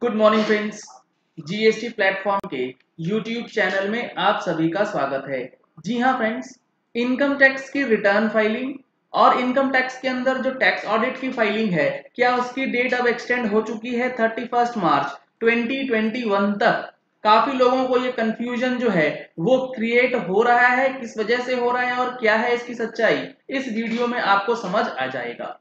Good morning friends. GST platform के YouTube channel में आप सभी का स्वागत है। जी हाँ फ्रेंड्स, इनकम टैक्स की रिटर्न फाइलिंग और इनकम टैक्स के अंदर जो टैक्स ऑडिट की फाइलिंग है, क्या उसकी डेट अब एक्सटेंड हो चुकी है 31 मार्च 2021 तक। काफी लोगों को ये कंफ्यूजन जो है वो क्रिएट हो रहा है, किस वजह से हो रहा है और क्या है इसकी सच्चाई, इस वीडियो में आपको समझ आ जाएगा।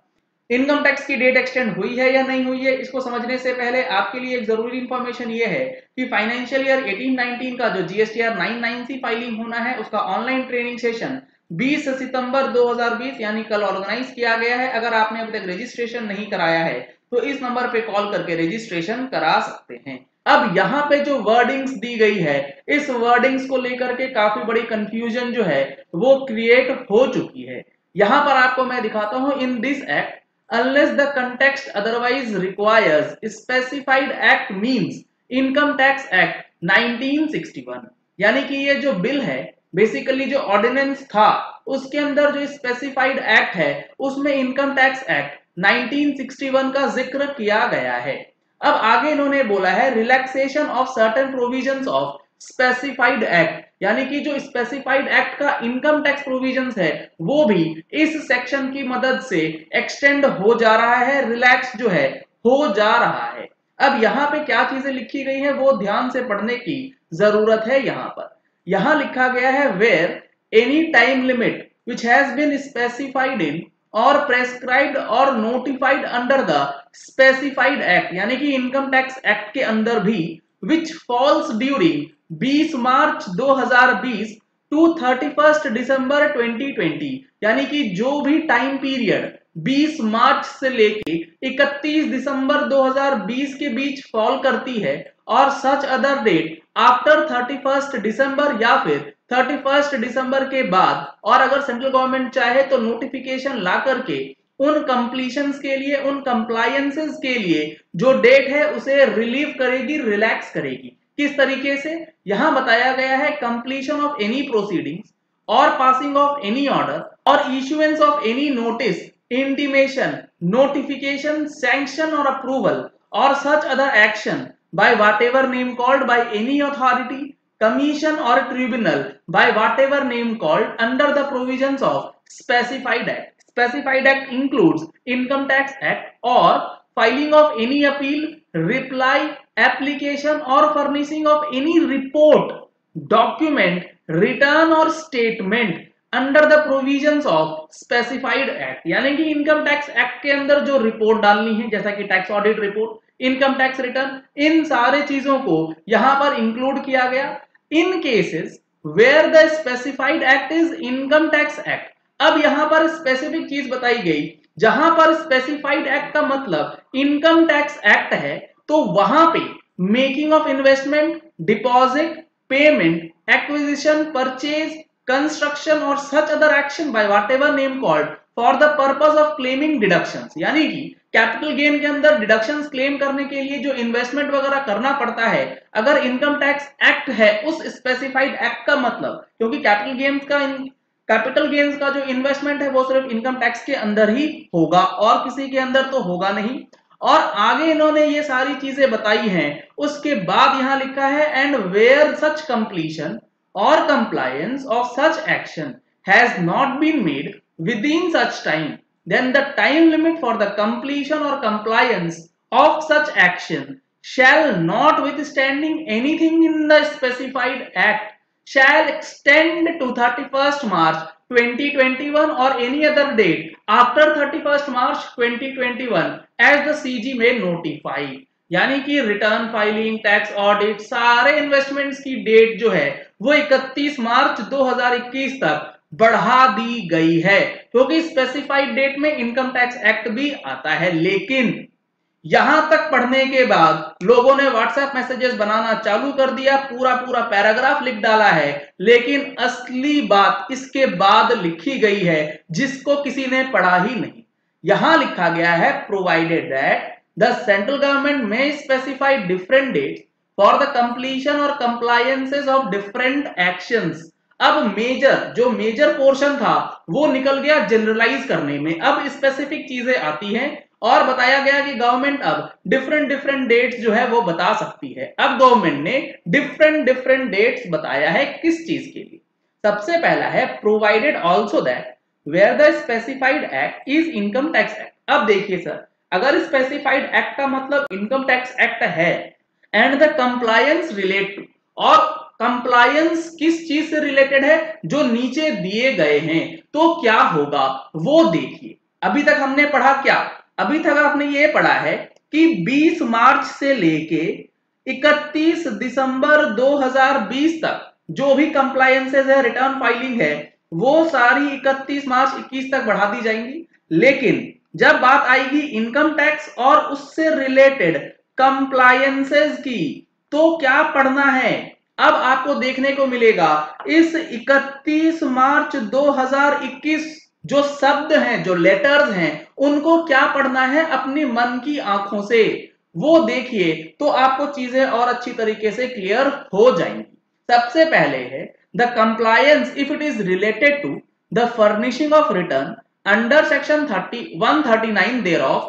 इनकम टैक्स की डेट एक्सटेंड हुई है या नहीं हुई है, इसको समझने से पहले आपके लिए एक जरूरी इंफॉर्मेशन ये है कि फाइनेंशियल ईयर 18-19 का जो जीएसटीआर 99C फाइलिंग होना है, उसका ऑनलाइन ट्रेनिंग सेशन 20 सितंबर 2020 यानी कल ऑर्गेनाइज किया गया है। अगर आपने अभी तक रजिस्ट्रेशन नहीं कराया है तो इस नंबर पे कॉल करके रजिस्ट्रेशन करा सकते हैं। अब यहाँ पे जो वर्डिंग्स दी गई है, इस वर्डिंग्स को लेकर के काफी बड़ी कंफ्यूजन जो है वो क्रिएट हो चुकी है। यहाँ पर आपको मैं दिखाता हूं, in this act unless the context otherwise requires specified act means income tax act 1961। यानी कि ये जो बिल है, बेसिकली जो ऑर्डिनेंस था उसके अंदर जो स्पेसिफाइड एक्ट है उसमें इनकम टैक्स एक्ट 1961 का जिक्र किया गया है। अब आगे इन्होंने बोला है relaxation of certain provisions of specified act, यानी कि जो स्पेसिफाइड एक्ट का इनकम टैक्स प्रोविजंस है वो भी इस सेक्शन की मदद से एक्सटेंड हो जा रहा है, रिलैक्स जो है हो जा रहा है। अब यहाँ पे क्या चीजें लिखी गई है वो ध्यान से पढ़ने की जरूरत है। यहाँ लिखा गया है where any time limit which has been specified in or prescribed or notified under the specified act, यानी कि इनकम टैक्स एक्ट के अंदर भी which falls during 20 March 2020 to 31 December 2020, यानी कि जो भी टाइम पीरियड 20 मार्च से लेके 31 दिसंबर 2020 के बीच फॉल करती है और सच अदर डेट आफ्टर 31 दिसंबर या फिर 31 दिसंबर के बाद, और अगर सेंट्रल गवर्नमेंट चाहे तो नोटिफिकेशन ला करके उन कंप्लीशंस के लिए, उन कंप्लायंसेस के लिए जो डेट है उसे रिलीव करेगी, रिलैक्स करेगी। किस तरीके से यहां बताया गया है, कंप्लीशन ऑफ एनी प्रोसीडिंग्स और पासिंग ऑफ एनी ऑर्डर और issuance of any notice, intimation, notification, sanction और अप्रूवल और such other action by whatever name called by any authority, commission or tribunal by whatever name called under the provisions of specified act. Specified act includes income tax act or filing of any appeal, reply, application or furnishing of any report, document, return or statement under the provisions of specified act, यानी कि income tax act के अंदर जो report डालनी है, जैसा कि tax audit report, income tax return, इन सारे चीजों को यहां पर इंक्लूड किया गया in cases where the specified act is income tax act. अब यहां पर स्पेसिफिक चीज बताई गई, जहां पर स्पेसिफाइड एक्ट का मतलब इनकम टैक्स एक्ट है तो वहां पे making of investment, deposit, payment, acquisition, purchase, construction और such other action by whatever name called for the purpose of claiming deductions, यानी कि कैपिटल गेन के अंदर डिडक्शंस क्लेम करने के लिए जो इन्वेस्टमेंट वगैरह करना पड़ता है, अगर इनकम टैक्स एक्ट है उस स्पेसिफाइड एक्ट का मतलब, क्योंकि कैपिटल गेन्स का जो इन्वेस्टमेंट है वो सिर्फ इनकम टैक्स के अंदर ही होगा और किसी के अंदर तो होगा नहीं। और आगे इन्होंने ये सारी चीजें बताई हैं, उसके बाद यहां लिखा है and where such completion or compliance of such action has not been made within such time, then the time limit for the completion or compliance of such action shall, notwithstanding anything in the specified act, shall extend to 31st March 2021 or any other date after 31st March 2021 as the CG may notify। यानी कि return filing, tax audit, सारे investments की date जो है वो 31 मार्च 2021 तक बढ़ा दी गई है, क्योंकि स्पेसिफाइड डेट में इनकम टैक्स एक्ट भी आता है। लेकिन यहां तक पढ़ने के बाद लोगों ने व्हाट्सएप मैसेजेस बनाना चालू कर दिया, पूरा पूरा पैराग्राफ लिख डाला है, लेकिन असली बात इसके बाद लिखी गई है जिसको किसी ने पढ़ा ही नहीं। यहां लिखा गया है provided that the central government may specify different dates for the completion or compliances of different actions। अब जो मेजर पोर्शन था वो निकल गया जनरलाइज करने में, अब स्पेसिफिक चीजें आती हैं और बताया गया कि गवर्नमेंट अब डिफरेंट डेट्स जो है वो बता सकती है। अब गवर्नमेंट ने डिफरेंट डेट्स बताया है किस चीज के लिए। सबसे पहला है provided also that where the specified act is income tax act. अब देखिए सर, अगर स्पेसिफाइड एक्ट का मतलब इनकम टैक्स एक्ट है and the compliance relate to, और कंप्लायंस किस चीज से रिलेटेड है जो नीचे दिए गए हैं, तो क्या होगा वो देखिए। अभी तक हमने पढ़ा क्या, अभी तक आपने ये पढ़ा है कि 20 मार्च से लेके 31 दिसंबर 2020 तक जो भी कंप्लायंसेस है, रिटर्न फाइलिंग है, वो सारी 31 मार्च 21 तक बढ़ा दी जाएंगी। लेकिन जब बात आएगी इनकम टैक्स और उससे रिलेटेड कंप्लायंसेस की, तो क्या पढ़ना है, अब आपको देखने को मिलेगा इस 31 मार्च 2021 जो शब्द हैं, जो लेटर्स हैं, उनको क्या पढ़ना है अपनी मन की आंखों से, वो देखिए तो आपको चीजें और अच्छी तरीके से क्लियर हो जाएंगी। सबसे पहले है the compliance if it is related to the furnishing of return under section 139 thereof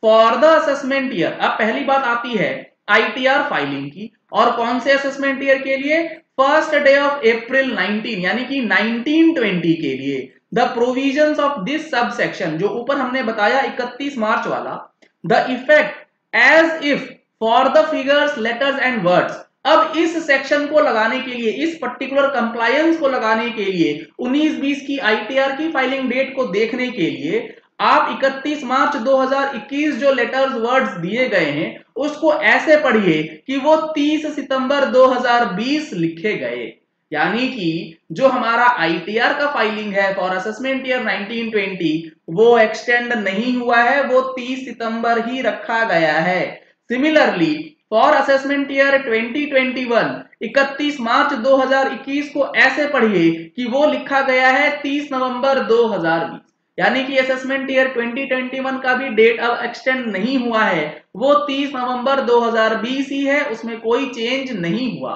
for the assessment year. अब पहली बात आती है आईटीआर फाइलिंग की, और कौन से असेसमेंट ईयर के लिए, फर्स्ट डे ऑफ अप्रैल 19 यानी कि 1920 के लिए। The provisions of this sub section जो ऊपर हमने बताया 31 मार्च वाला, the effect as if for the figures letters and words. अब इस सेक्शन को लगाने के लिए, इस पर्टिकुलर कंप्लायंस को लगाने के लिए 19-20 की आईटीआर की फाइलिंग डेट को देखने के लिए आप 31 मार्च 2021 जो लेटर्स वर्ड्स दिए गए हैं उसको ऐसे पढ़िए कि वो 30 सितंबर 2020 लिखे गए। यानी कि जो हमारा आईटीआर का फाइलिंग है फॉर असेसमेंट ईयर 1920 वो एक्सटेंड नहीं हुआ है, वो 30 सितंबर ही रखा गया है। सिमिलरली फॉर असेसमेंट ईयर 2021 31 मार्च 2021 को ऐसे पढ़िए कि वो लिखा गया है 30 नवंबर 2020। यानी कि असेसमेंट ईयर 2021 का भी डेट अब एक्सटेंड नहीं हुआ है, वो 30 नवंबर 2020 ही है, उसमें कोई चेंज नहीं हुआ।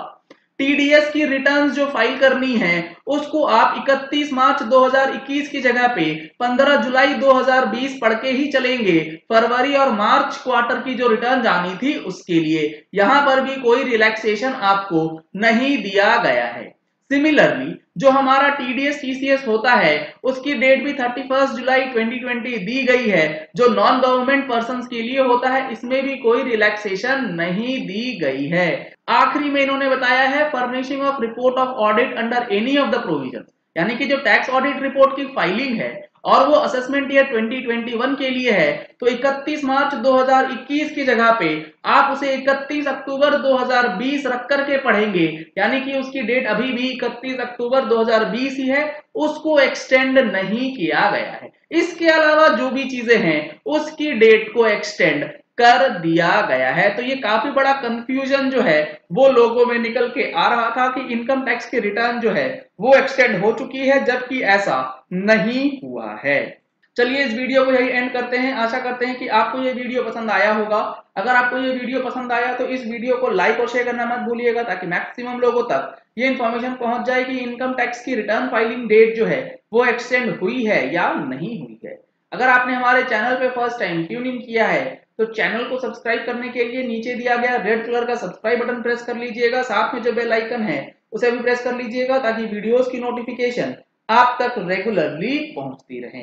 टीडीएस की रिटर्न्स जो फाइल करनी है उसको आप 31 मार्च 2021 की जगह पे 15 जुलाई 2020 पढ़ के ही चलेंगे। फरवरी और मार्च क्वार्टर की जो रिटर्न जानी थी उसके लिए यहां पर भी कोई रिलैक्सेशन आपको नहीं दिया गया है। सिमिलरली जो हमारा टीडीएस टीसीएस होता है उसकी डेट भी 31 जुलाई 2020 दी गई है, जो नॉन गवर्नमेंट पर्संस के लिए होता है, इसमें भी कोई रिलैक्सेशन नहीं दी गई है। आखिरी में इन्होंने बताया है furnishing of report of audit under any of the provision, यानी कि जो टैक्स ऑडिट रिपोर्ट की फाइलिंग है और वो असेसमेंट ईयर 2021 के लिए है, तो 31 मार्च 2021 की जगह पे आप उसे 31 अक्टूबर 2020 रख करके पढ़ेंगे, यानी कि उसकी डेट अभी भी 31 अक्टूबर 2020 ही है, उसको एक्सटेंड नहीं किया गया है। इसके अलावा जो भी चीजें हैं उसकी डेट को एक्सटेंड कर दिया गया है। तो ये काफी बड़ा कंफ्यूजन जो है वो लोगों में निकल के आ रहा था कि इनकम टैक्स की रिटर्न जो है वो एक्सटेंड हो चुकी है, जबकि ऐसा नहीं हुआ है। चलिए इस वीडियो को यही एंड करते हैं। आशा करते हैं कि आपको ये वीडियो पसंद आया होगा। अगर आपको ये वीडियो पसंद आया तो इस वीडियो को लाइक और शेयर करना मत भूलिएगा, ताकि मैक्सिमम लोगों तक ये इन्फॉर्मेशन पहुंच जाए कि इनकम टैक्स की रिटर्न फाइलिंग डेट जो है वो एक्सटेंड हुई है या नहीं हुई है। अगर आपने हमारे चैनल पे फर्स्ट टाइम ट्यून इन किया है तो चैनल को सब्सक्राइब करने के लिए नीचे दिया गया रेड कलर का सब्सक्राइब बटन प्रेस कर लीजिएगा, साथ में जो बेल आइकन है उसे भी प्रेस कर लीजिएगा, ताकि वीडियोस की नोटिफिकेशन आप तक रेगुलरली पहुंचती रहे।